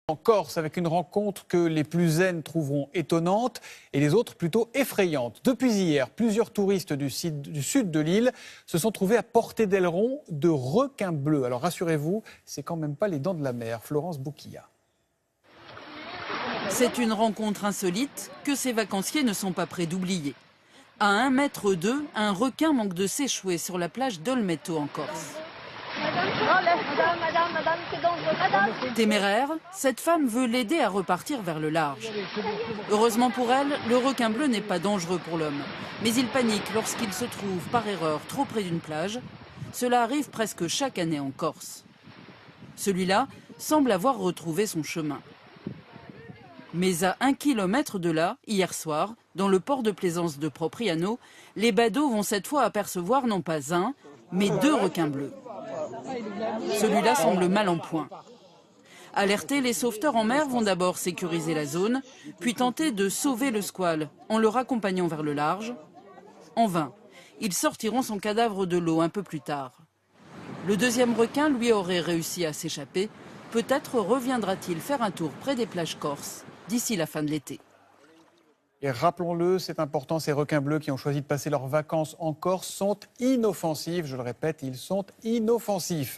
En Corse, avec une rencontre que les plus zen trouveront étonnante et les autres plutôt effrayante. Depuis hier, plusieurs touristes du sud de l'île se sont trouvés à portée d'aileron de requins bleus. Alors rassurez-vous, c'est quand même pas les dents de la mer. Florence Bouquilla. C'est une rencontre insolite que ces vacanciers ne sont pas prêts d'oublier. À 1,2 m, un requin manque de s'échouer sur la plage d'Olmeto en Corse. Madame, c'est dangereux, madame. Téméraire, cette femme veut l'aider à repartir vers le large. Heureusement pour elle, le requin bleu n'est pas dangereux pour l'homme. Mais il panique lorsqu'il se trouve par erreur trop près d'une plage. Cela arrive presque chaque année en Corse. Celui-là semble avoir retrouvé son chemin. Mais à 1 kilomètre de là, hier soir, dans le port de plaisance de Propriano, les badauds vont cette fois apercevoir non pas un, mais 2 requins bleus. Celui-là semble mal en point. Alertés, les sauveteurs en mer vont d'abord sécuriser la zone, puis tenter de sauver le squale en le raccompagnant vers le large. En vain, ils sortiront son cadavre de l'eau un peu plus tard. Le deuxième requin, lui, aurait réussi à s'échapper. Peut-être reviendra-t-il faire un tour près des plages corses d'ici la fin de l'été. Et rappelons-le, c'est important, ces requins bleus qui ont choisi de passer leurs vacances en Corse sont inoffensifs. Je le répète, ils sont inoffensifs.